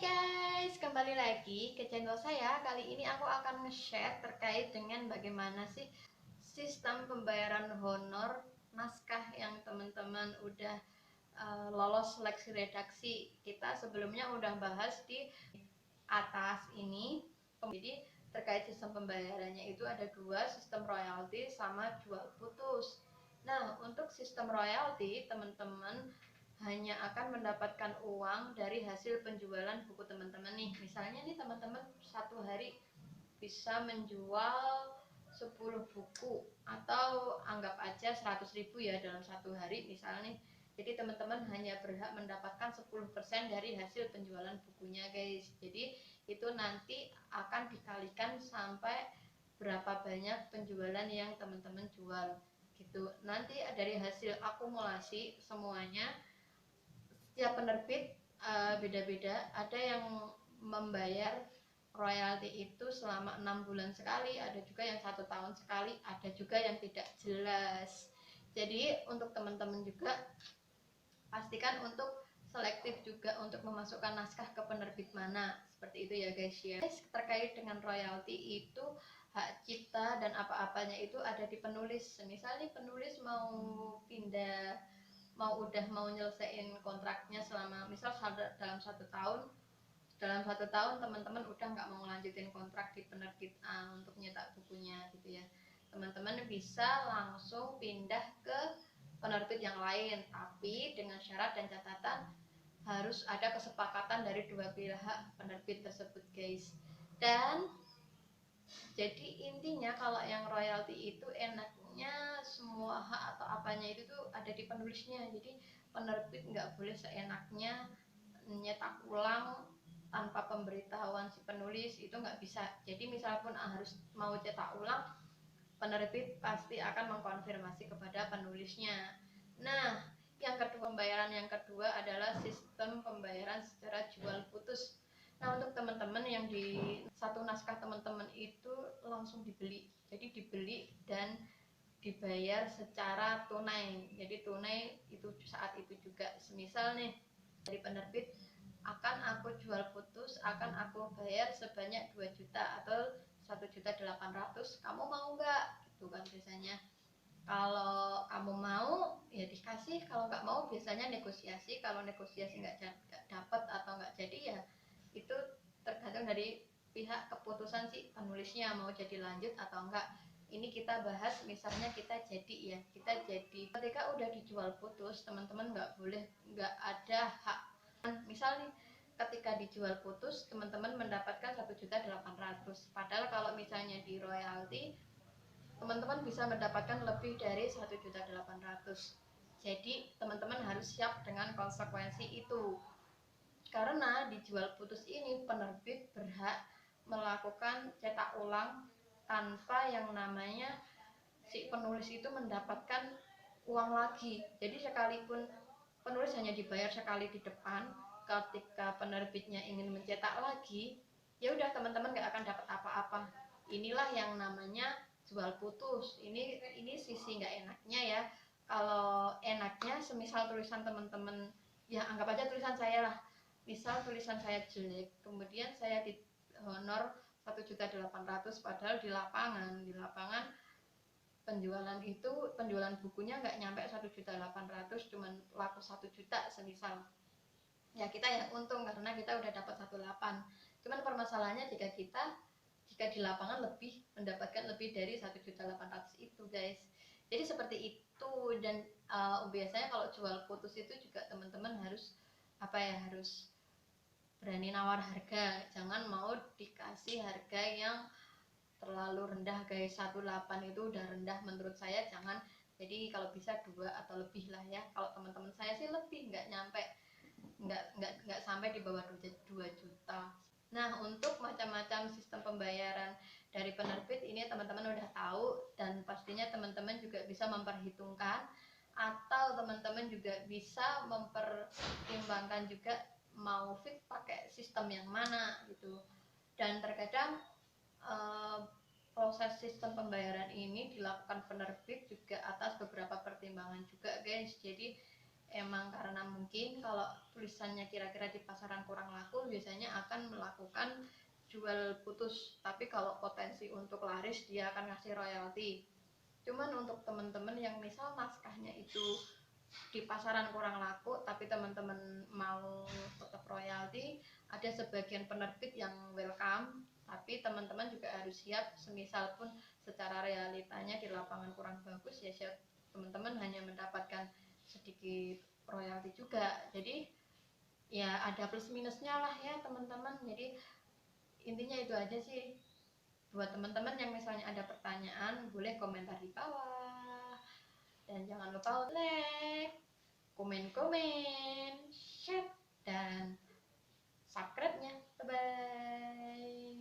Guys, kembali lagi ke channel saya. Kali ini aku akan nge-share terkait dengan bagaimana sih sistem pembayaran honor naskah yang teman-teman udah lolos seleksi redaksi. Kita sebelumnya udah bahas di atas ini. Jadi terkait sistem pembayarannya itu ada dua, sistem royalti sama jual putus. Nah, untuk sistem royalti teman-teman hanya akan mendapatkan uang dari hasil penjualan buku teman-teman nih. Misalnya nih teman-teman satu hari bisa menjual 10 buku atau anggap aja 100.000 ya dalam satu hari misalnya nih. Jadi teman-teman hanya berhak mendapatkan 10% dari hasil penjualan bukunya guys. Jadi itu nanti akan dikalikan sampai berapa banyak penjualan yang teman-teman jual gitu. Nanti dari hasil akumulasi semuanya setiap penerbit beda-beda. Ada yang membayar royalti itu selama 6 bulan sekali, ada juga yang 1 tahun sekali, ada juga yang tidak jelas. Jadi untuk teman-teman juga pastikan untuk selektif juga untuk memasukkan naskah ke penerbit mana, seperti itu ya guys ya. Terkait dengan royalti itu hak cipta dan apa-apanya itu ada di penulis. Misalnya penulis mau pindah, mau nyelesain kontraknya selama misal dalam 1 tahun, teman-teman udah nggak mau ngelanjutin kontrak di penerbit A untuk nyetak bukunya gitu ya, teman-teman bisa langsung pindah ke penerbit yang lain, tapi dengan syarat dan catatan harus ada kesepakatan dari dua pihak penerbit tersebut guys. Dan jadi intinya kalau yang royalti itu enaknya semua hak atau apanya itu tuh ada di penulisnya. Jadi penerbit nggak boleh seenaknya nyetak ulang tanpa pemberitahuan si penulis, itu nggak bisa. Jadi misalpun harus mau cetak ulang, penerbit pasti akan mengkonfirmasi kepada penulisnya. Nah, yang kedua, pembayaran yang kedua adalah sistem pembayaran secara jual putus. Nah, untuk teman-teman yang di satu naskah teman-teman itu langsung dibeli. Jadi dibeli dan dibayar secara tunai. Jadi tunai itu saat itu juga. Semisal nih dari penerbit, akan aku jual putus, akan aku bayar sebanyak 2 juta atau 1.800.000, kamu mau nggak? Gitu kan biasanya. Kalau kamu mau ya dikasih, kalau nggak mau biasanya negosiasi. Kalau negosiasi nggak dapat atau nggak jadi ya itu tergantung dari pihak keputusan si penulisnya mau jadi lanjut atau enggak. Ini kita bahas misalnya kita jadi ya, kita jadi ketika udah dijual putus, teman-teman nggak ada hak. Misal nih ketika dijual putus teman-teman mendapatkan 1.800.000, padahal kalau misalnya di royalti teman-teman bisa mendapatkan lebih dari 1.800.000. Jadi teman-teman harus siap dengan konsekuensi itu. Karena dijual putus ini penerbit berhak melakukan cetak ulang tanpa yang namanya si penulis itu mendapatkan uang lagi. Jadi sekalipun penulis hanya dibayar sekali di depan, ketika penerbitnya ingin mencetak lagi, ya udah teman-teman nggak akan dapat apa-apa. Inilah yang namanya jual putus. Ini sisi nggak enaknya ya. Kalau enaknya semisal tulisan teman-teman, ya anggap aja tulisan saya lah, misal tulisan saya jelek, kemudian saya di honor 1.800.000, padahal di lapangan penjualan bukunya nggak nyampe 1.800.000, cuman laku 1 juta semisal, ya kita yang untung karena kita udah dapat 1.800.000. Cuman permasalahannya jika di lapangan mendapatkan lebih dari 1.800.000 itu guys. Jadi seperti itu. Dan biasanya kalau jual putus itu juga teman-teman harus harus berani nawar harga, jangan mau dikasih harga yang terlalu rendah guys. 1.800.000 itu udah rendah menurut saya, jangan. Jadi kalau bisa 2 atau lebih lah ya. Kalau teman-teman saya sih lebih, nggak sampai di bawah 2 juta. Nah, untuk macam-macam sistem pembayaran dari penerbit ini teman-teman udah tahu, dan pastinya teman-teman juga bisa memperhitungkan atau teman-teman juga bisa mempertimbangkan juga mau fit pakai sistem yang mana gitu. Dan terkadang proses sistem pembayaran ini dilakukan penerbit juga atas beberapa pertimbangan juga guys. Jadi emang karena mungkin kalau tulisannya kira-kira di pasaran kurang laku, biasanya akan melakukan jual putus, tapi kalau potensi untuk laris dia akan ngasih royalti. Cuman untuk teman-teman yang misal naskahnya itu di pasaran kurang laku tapi teman-teman mau tetap royalti, ada sebagian penerbit yang welcome, tapi teman-teman juga harus siap semisal pun secara realitanya di lapangan kurang bagus, ya siap teman-teman hanya mendapatkan sedikit royalti juga. Jadi ya ada plus minusnya lah ya teman-teman. Jadi intinya itu aja sih. Buat teman-teman yang misalnya ada pertanyaan, boleh komentar di bawah, dan jangan lupa like, komen-komen, share, dan subscribe-nya. Bye bye.